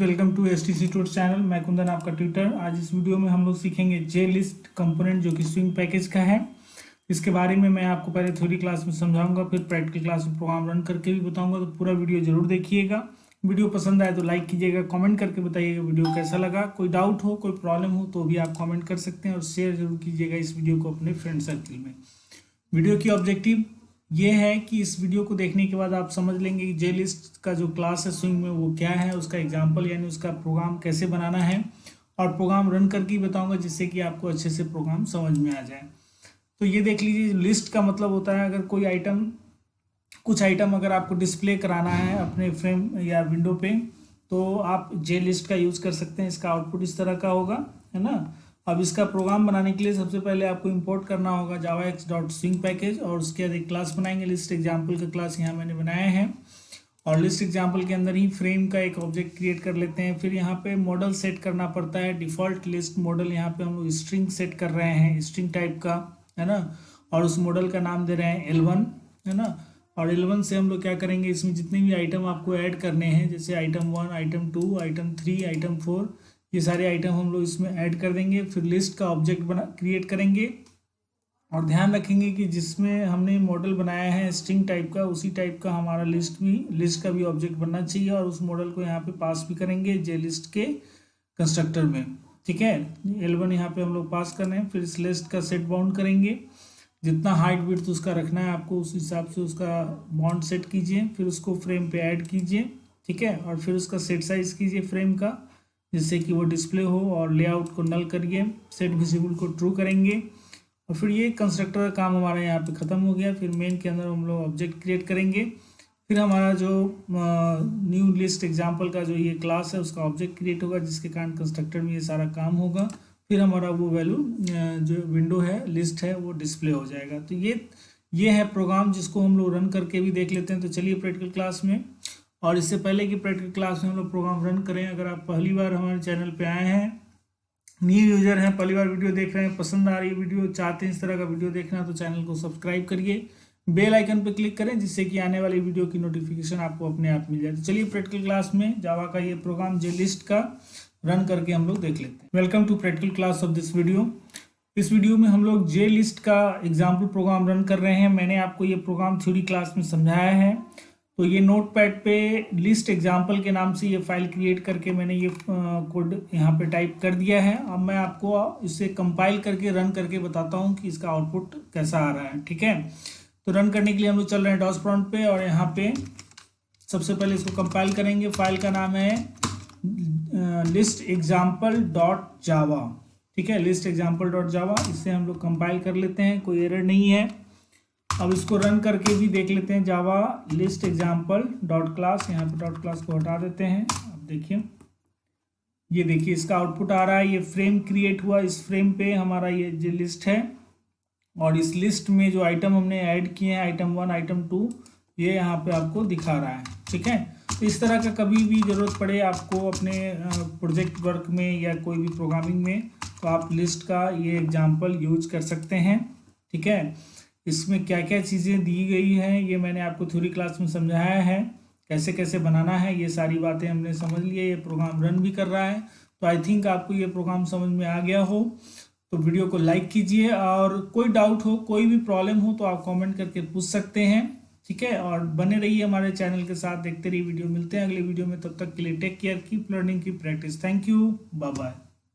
Welcome to STC tutor channel. मैं कुंदन आपका tutor. आज इस वीडियो में हम लोग सीखेंगे JList कंपोनेंट जो कि स्विंग पैकेज का है। इसके बारे में मैं आपको पहले थ्योरी क्लास में समझाऊंगा, फिर प्रैक्टिकल क्लास में प्रोग्राम रन करके भी बताऊंगा। तो पूरा वीडियो जरूर देखिएगा। वीडियो पसंद आए तो लाइक कीजिएगा, कमेंट करके बताइएगा वीडियो कैसा लगा। कोई डाउट हो, कोई प्रॉब्लम हो तो भी आप कमेंट कर सकते हैं और शेयर जरूर कीजिएगा इस वीडियो को अपने फ्रेंड सर्किल में। वीडियो की ऑब्जेक्टिव ये है कि इस वीडियो को देखने के बाद आप समझ लेंगे कि JList का जो क्लास है स्विंग में वो क्या है, उसका एग्जांपल यानी उसका प्रोग्राम कैसे बनाना है, और प्रोग्राम रन करके ही बताऊंगा जिससे कि आपको अच्छे से प्रोग्राम समझ में आ जाए। तो ये देख लीजिए, लिस्ट का मतलब होता है अगर कोई आइटम, कुछ आइटम अगर आपको डिस्प्ले कराना है अपने फ्रेम या विंडो पे तो आप JList का यूज़ कर सकते हैं। इसका आउटपुट इस तरह का होगा, है ना। अब इसका प्रोग्राम बनाने के लिए सबसे पहले आपको इंपोर्ट करना होगा javax.swing पैकेज, और उसके बाद एक क्लास बनाएंगे। लिस्ट एग्जाम्पल का क्लास यहाँ मैंने बनाया है, और लिस्ट एग्जाम्पल के अंदर ही फ्रेम का एक ऑब्जेक्ट क्रिएट कर लेते हैं। फिर यहाँ पे मॉडल सेट करना पड़ता है, डिफ़ॉल्ट लिस्ट मॉडल। यहाँ पे हम लोग स्ट्रिंग सेट कर रहे हैं, स्ट्रिंग टाइप का, है ना। और उस मॉडल का नाम दे रहे हैं L1, है ना। और L1 से हम लोग क्या करेंगे, इसमें जितने भी आइटम आपको ऐड करने हैं, जैसे आइटम 1, आइटम 2, आइटम 3, आइटम 4, ये सारे आइटम हम लोग इसमें ऐड कर देंगे। फिर लिस्ट का ऑब्जेक्ट क्रिएट करेंगे, और ध्यान रखेंगे कि जिसमें हमने मॉडल बनाया है स्ट्रिंग टाइप का, उसी टाइप का हमारा लिस्ट का भी ऑब्जेक्ट बनना चाहिए। और उस मॉडल को यहाँ पे पास भी करेंगे JList के कंस्ट्रक्टर में, ठीक है। L1 यहाँ पे हम लोग पास कर रहे हैं। फिर इस लिस्ट का सेट बाउंड करेंगे, जितना हाइट विड्थ उसका रखना है आपको उस हिसाब से उसका बाउंड सेट कीजिए। फिर उसको फ्रेम पे ऐड कीजिए, ठीक है। और फिर उसका सेट साइज कीजिए फ्रेम का, जिससे कि वो डिस्प्ले हो। और लेआउट को नल करिए, सेट विजिबल को ट्रू करेंगे। और फिर ये कंस्ट्रक्टर का काम हमारा यहाँ पे ख़त्म हो गया। फिर मेन के अंदर हम लोग ऑब्जेक्ट क्रिएट करेंगे। फिर हमारा जो न्यू लिस्ट एग्जाम्पल का जो ये क्लास है उसका ऑब्जेक्ट क्रिएट होगा, जिसके कारण कंस्ट्रक्टर में ये सारा काम होगा। फिर हमारा वो वैल्यू जो विंडो है, लिस्ट है, वो डिस्प्ले हो जाएगा। तो ये है प्रोग्राम, जिसको हम लोग रन करके भी देख लेते हैं। तो चलिए प्रैक्टिकल क्लास में। और इससे पहले कि प्रैक्टिकल क्लास में हम लोग प्रोग्राम रन करें, अगर आप पहली बार हमारे चैनल पे आए हैं, न्यू यूजर हैं, पहली बार वीडियो देख रहे हैं, पसंद आ रही है वीडियो, चाहते हैं इस तरह का वीडियो देखना, तो चैनल को सब्सक्राइब करिए, बेल आइकन पर क्लिक करें, जिससे कि आने वाली वीडियो की नोटिफिकेशन आपको अपने आप मिल जाए। तो चलिए प्रैक्टिकल क्लास में जावा का ये प्रोग्राम JList का रन करके हम लोग देख लेते हैं। Welcome to practical class of this video. इस वीडियो में हम लोग JList का एग्जाम्पल प्रोग्राम रन कर रहे हैं। मैंने आपको ये प्रोग्राम थ्योरी क्लास में समझाया है। तो ये नोटपैड पे लिस्ट एग्जाम्पल के नाम से ये फाइल क्रिएट करके मैंने ये कोड यहाँ पे टाइप कर दिया है। अब मैं आपको इसे कंपाइल करके रन करके बताता हूँ कि इसका आउटपुट कैसा आ रहा है, ठीक है। तो रन करने के लिए हम लोग चल रहे हैं डॉस प्रॉम्प्ट पे, और यहाँ पे सबसे पहले इसको कंपाइल करेंगे। फाइल का नाम है listexample.java, ठीक है, listexample.java। इससे हम लोग कंपाइल कर लेते हैं, कोई एरर नहीं है। अब इसको रन करके भी देख लेते हैं। जावा लिस्ट एग्जाम्पल डॉट क्लास, यहाँ पे डॉट क्लास को हटा देते हैं। अब देखिए, ये देखिए इसका आउटपुट आ रहा है। ये फ्रेम क्रिएट हुआ, इस फ्रेम पे हमारा ये जो लिस्ट है, और इस लिस्ट में जो आइटम हमने ऐड किए हैं, आइटम 1, आइटम 2, ये यहाँ पे आपको दिखा रहा है, ठीक है। तो इस तरह का कभी भी ज़रूरत पड़े आपको अपने प्रोजेक्ट वर्क में या कोई भी प्रोग्रामिंग में, तो आप लिस्ट का ये एग्जाम्पल यूज कर सकते हैं, ठीक है। इसमें क्या क्या चीज़ें दी गई हैं ये मैंने आपको थ्योरी क्लास में समझाया है, कैसे कैसे बनाना है, ये सारी बातें हमने समझ ली है। ये प्रोग्राम रन भी कर रहा है। तो आई थिंक आपको ये प्रोग्राम समझ में आ गया हो। तो वीडियो को लाइक कीजिए, और कोई डाउट हो, कोई भी प्रॉब्लम हो तो आप कमेंट करके पूछ सकते हैं, ठीक है। और बने रहिए हमारे चैनल के साथ, देखते रहिए वीडियो। मिलते हैं अगले वीडियो में, तब तक के लिए take care, keep learning, keep practice. Thank you, bye bye.